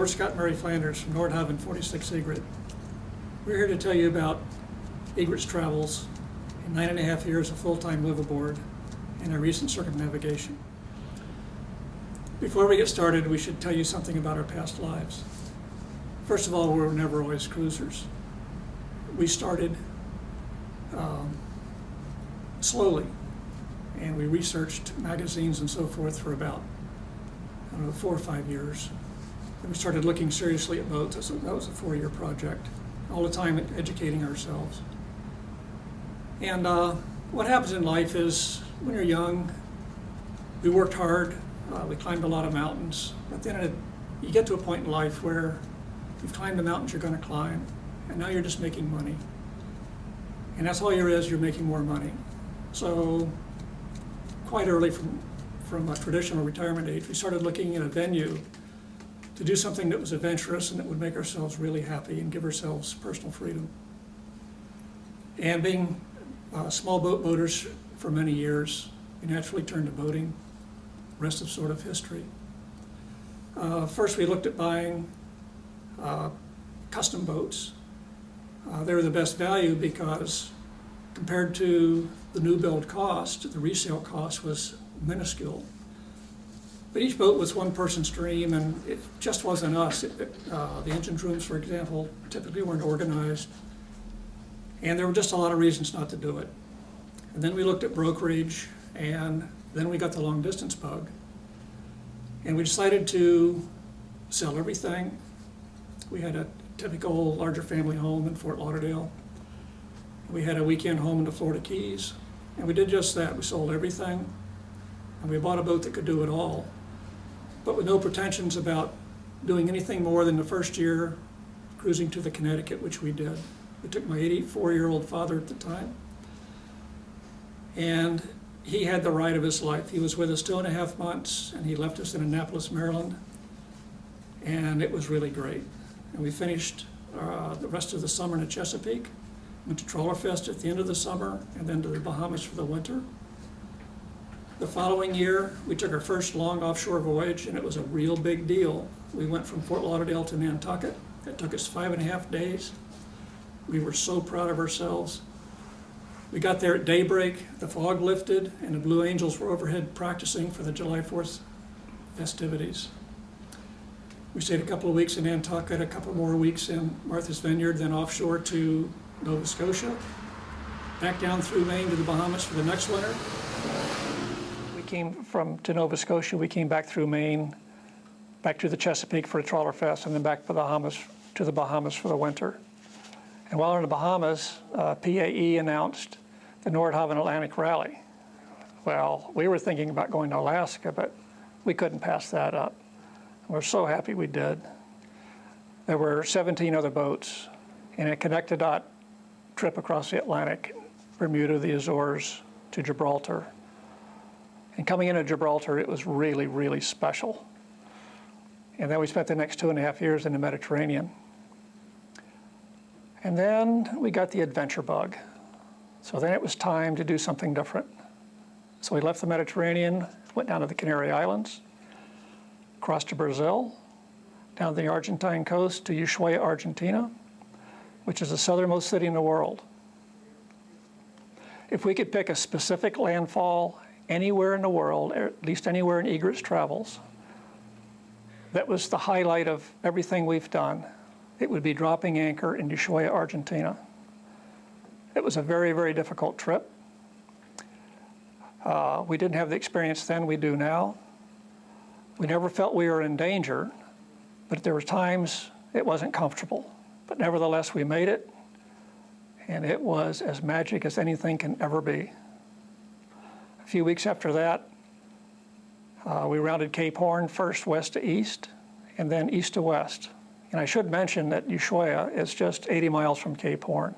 we're Scott and Mary Flanders from Nordhavn 46 Egret. We're here to tell you about Egret's travels in 9.5 years of full-time liveaboard and our recent circumnavigation. Before we get started, we should tell you something about our past lives. First of all, we were never always cruisers. We started slowly, and we researched magazines and so forth for about, 4 or 5 years. And we started looking seriously at boats. That was a 4-year project, all the time educating ourselves. And what happens in life is, when you're young, we worked hard, we climbed a lot of mountains, but then you get to a point in life where you've climbed the mountains you're going to climb, and now you're just making money. And that's all you're making more money. So quite early from a traditional retirement age, we started looking at a venue to do something that was adventurous and that would make ourselves really happy and give ourselves personal freedom. And being small boaters for many years, we naturally turned to boating. The rest is sort of history. First, we looked at buying custom boats. They were the best value because compared to the new build cost, the resale cost was minuscule. But each boat was one person's dream, and it just wasn't us. The engine rooms, for example, typically weren't organized, and there were just a lot of reasons not to do it. And then we looked at brokerage, and then we got the long distance bug. And we decided to sell everything. We had a typical larger family home in Fort Lauderdale. We had a weekend home in the Florida Keys, and we did just that. We sold everything, and we bought a boat that could do it all, but with no pretensions about doing anything more than the first year cruising to the Connecticut, which we did. We took my 84-year-old father at the time, and he had the ride of his life. He was with us 2.5 months, and he left us in Annapolis, Maryland, and it was really great. And we finished the rest of the summer in the Chesapeake, went to Trawler Fest at the end of the summer, and then to the Bahamas for the winter. The following year, we took our first long offshore voyage, and it was a real big deal. We went from Fort Lauderdale to Nantucket. It took us 5.5 days. We were so proud of ourselves. We got there at daybreak, the fog lifted, and the Blue Angels were overhead practicing for the July 4th festivities. We stayed a couple of weeks in Nantucket, a couple more weeks in Martha's Vineyard, then offshore to Nova Scotia, back down through Maine to the Bahamas for the next winter. We came to Nova Scotia, we came back through Maine, back to the Chesapeake for a Trawler Fest, and then back to the Bahamas for the winter. And while in the Bahamas, PAE announced the Nordhavn Atlantic Rally. Well, we were thinking about going to Alaska, but we couldn't pass that up. We're so happy we did. There were 17 other boats in a connect-a-dot trip across the Atlantic, Bermuda, the Azores, to Gibraltar. And coming into Gibraltar, it was really, really special. And then we spent the next 2.5 years in the Mediterranean. And then we got the adventure bug. So then it was time to do something different. So we left the Mediterranean, went down to the Canary Islands, crossed to Brazil, down the Argentine coast to Ushuaia, Argentina, which is the southernmost city in the world. If we could pick a specific landfall anywhere in the world, or at least anywhere in Egret's travels, that was the highlight of everything we've done, it would be dropping anchor in Ushuaia, Argentina. It was a very, very difficult trip. We didn't have the experience then we do now. We never felt we were in danger, but there were times it wasn't comfortable. But nevertheless, we made it, and it was as magic as anything can ever be. A few weeks after that, we rounded Cape Horn, first west to east, and then east to west. And I should mention that Ushuaia is just 80 miles from Cape Horn.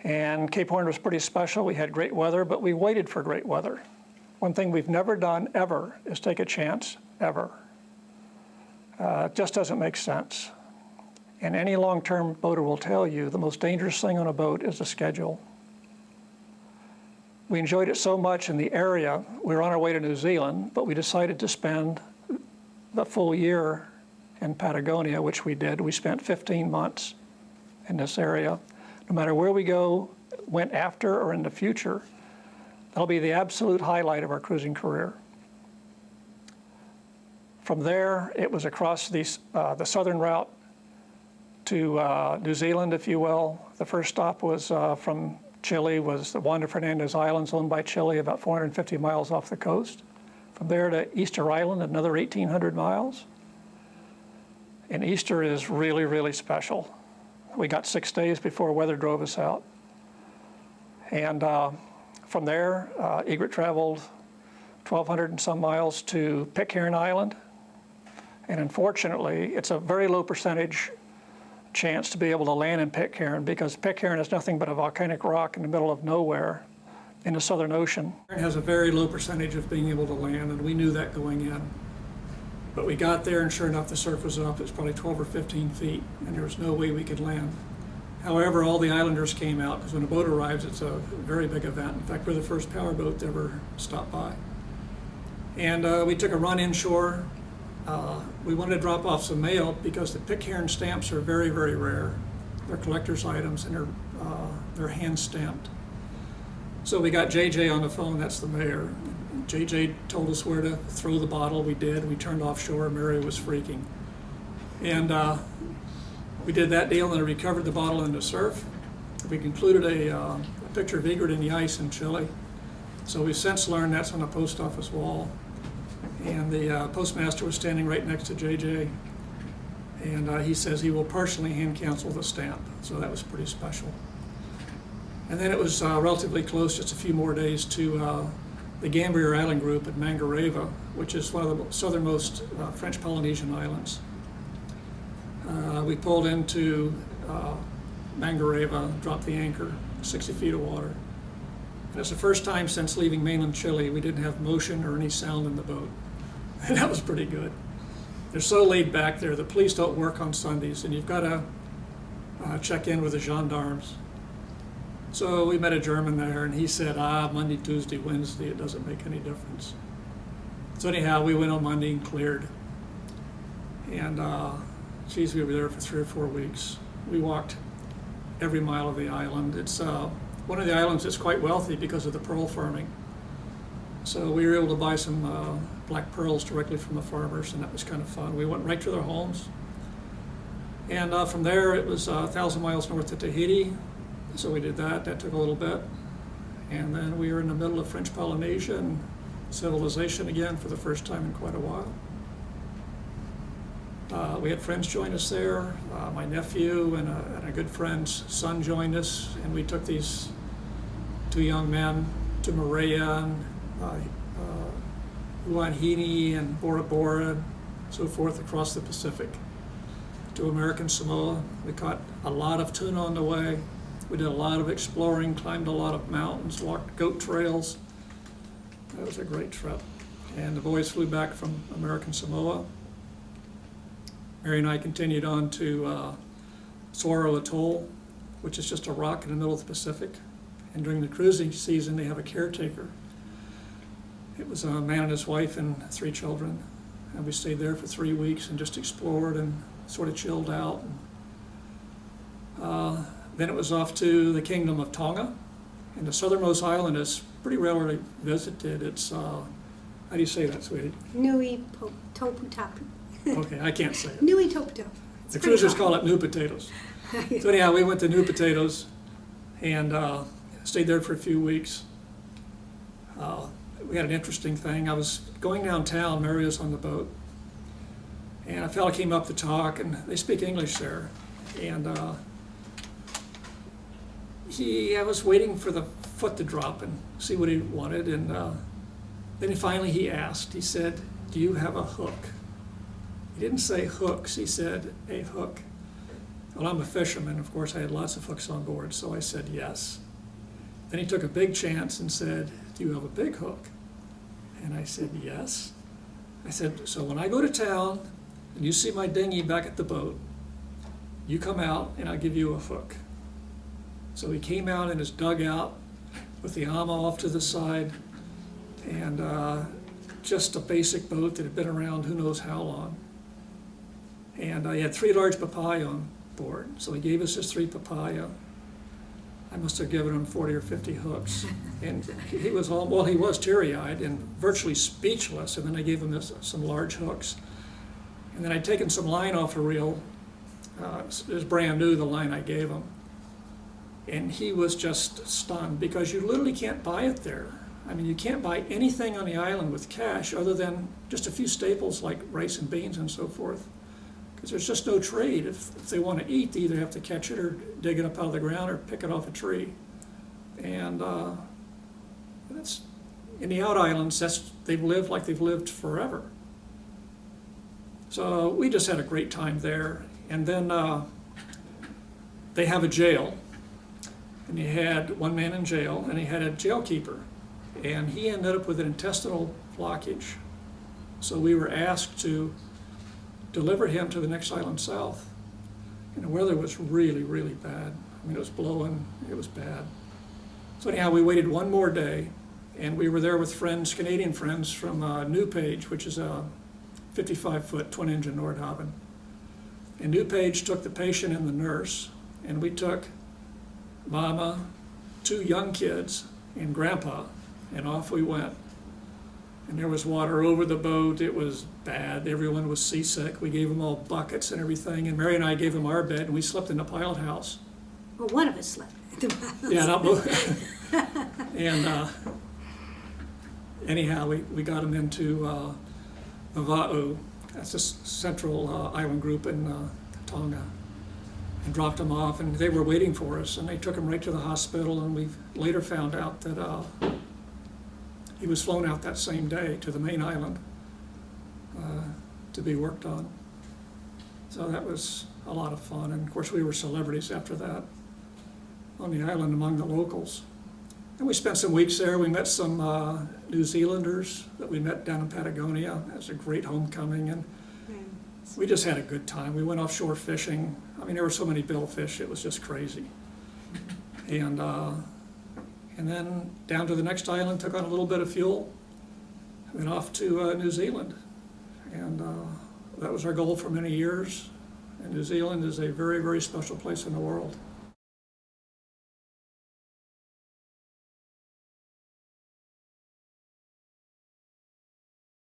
And Cape Horn was pretty special. We had great weather, but we waited for great weather. One thing we've never done, ever, is take a chance, ever. It just doesn't make sense. And any long-term boater will tell you the most dangerous thing on a boat is the schedule. We enjoyed it so much in the area, we were on our way to New Zealand, but we decided to spend the full year in Patagonia, which we did. We spent 15 months in this area. No matter where we went after or in the future, that'll be the absolute highlight of our cruising career. From there, it was across the southern route to New Zealand, if you will. The first stop was from Chile, was the Juan de Fernandez Islands, owned by Chile, about 450 miles off the coast. From there to Easter Island, another 1,800 miles. And Easter is really, really special. We got 6 days before weather drove us out. And from there, Egret traveled 1,200 and some miles to Pitcairn Island. And unfortunately, it's a very low percentage chance to be able to land in Pitcairn, because Pitcairn is nothing but a volcanic rock in the middle of nowhere in the Southern Ocean. It has a very low percentage of being able to land, and we knew that going in. But we got there, and sure enough, the surf was up. It was probably 12 or 15 feet, and there was no way we could land. However, all the islanders came out, because when a boat arrives, it's a very big event. In fact, we're the first powerboat to ever stop by. And we took a run inshore. We wanted to drop off some mail because the Pitcairn stamps are very, very rare. They're collector's items, and they're hand stamped. So we got JJ on the phone, that's the mayor. JJ told us where to throw the bottle. We did. We turned offshore. Mary was freaking. And we did that deal, and then recovered the bottle in the surf. We concluded a picture of Egret in the ice in Chile. So we've since learned that's on the post office wall. And the postmaster was standing right next to JJ. And he says he will personally hand cancel the stamp. So that was pretty special. And then it was relatively close, just a few more days, to the Gambier Island group at Mangareva, which is one of the southernmost French Polynesian islands. We pulled into Mangareva, dropped the anchor, 60 feet of water. And it's the first time since leaving mainland Chile we didn't have motion or any sound in the boat. And that was pretty good. They're so laid back there. The police don't work on Sundays, and you've got to check in with the gendarmes. So we met a German there, and he said, Monday, Tuesday, Wednesday, it doesn't make any difference. So anyhow, we went on Monday and cleared. And geez, we were there for 3 or 4 weeks. We walked every mile of the island. It's one of the islands that's quite wealthy because of the pearl farming. So we were able to buy some black pearls directly from the farmers, and that was kind of fun. We went right to their homes. And from there, it was 1,000 miles north of Tahiti. So we did that. That took a little bit. And then we were in the middle of French Polynesia and civilization again for the first time in quite a while. We had friends join us there. My nephew and a good friend's son joined us, and we took these 2 young men to Moorea and Huanhini and Bora Bora, and so forth, across the Pacific to American Samoa. We caught a lot of tuna on the way. We did a lot of exploring, climbed a lot of mountains, walked goat trails. That was a great trip. And the boys flew back from American Samoa. Mary and I continued on to Saguaro Atoll, which is just a rock in the middle of the Pacific. And during the cruising season, they have a caretaker. It was a man and his wife and 3 children. And we stayed there for 3 weeks and just explored and sort of chilled out. Then it was off to the Kingdom of Tonga. And the southernmost island is pretty rarely visited. It's, how do you say that, sweetie? Nui Toputapu. Okay, I can't say it. Nui Toputapu. The cruisers call it New Potatoes. So anyhow, we went to New Potatoes and stayed there for a few weeks. We had an interesting thing. I was going downtown, Mary was on the boat, and a fellow came up to talk, and they speak English there. And I was waiting for the foot to drop and see what he wanted, and then finally he asked, he said, "Do you have a hook?" He didn't say hooks, he said a hook. Well, I'm a fisherman, of course I had lots of hooks on board, so I said yes. Then he took a big chance and said, "Do you have a big hook?" And I said yes. I said, "So when I go to town and you see my dinghy back at the boat, you come out and I'll give you a hook." So he came out in his dugout with the ama off to the side, and just a basic boat that had been around who knows how long. And he had 3 large papaya on board, so he gave us his 3 papaya. I must have given him 40 or 50 hooks. And he was he was teary-eyed and virtually speechless, and then I gave him some large hooks. And then I'd taken some line off a reel. It was brand new, the line I gave him. And he was just stunned, because you literally can't buy it there. I mean, you can't buy anything on the island with cash other than just a few staples like rice and beans and so forth. Because there's just no trade. If they want to eat, they either have to catch it or dig it up out of the ground or pick it off a tree. And that's in the out islands. They've lived like they've lived forever. So we just had a great time there. And then they have a jail, and he had one man in jail, and he had a jail keeper, and he ended up with an intestinal blockage. So we were asked to deliver him to the next island south. And the weather was really, really bad. I mean, it was blowing, it was bad. So anyhow, we waited one more day, and we were there with friends, Canadian friends from Newpage, which is a 55-foot twin-engine Nordhavn. And Newpage took the patient and the nurse, and we took Mama, 2 young kids, and Grandpa, and off we went. And there was water over the boat. It was bad. Everyone was seasick. We gave them all buckets and everything. And Mary and I gave them our bed, and we slept in the pilot house. Well, one of us slept at the house. Yeah, not both. And anyhow, we got them into Vava'u. That's a central island group in Tonga. And dropped them off, and they were waiting for us. And they took him right to the hospital, and we later found out that he was flown out that same day to the main island to be worked on. So that was a lot of fun. And of course, we were celebrities after that on the island among the locals. And we spent some weeks there. We met some New Zealanders that we met down in Patagonia. It was a great homecoming, and we just had a good time. We went offshore fishing. I mean, there were so many billfish, it was just crazy. And then down to the next island, took on a little bit of fuel, went off to New Zealand. And that was our goal for many years. And New Zealand is a very, very special place in the world.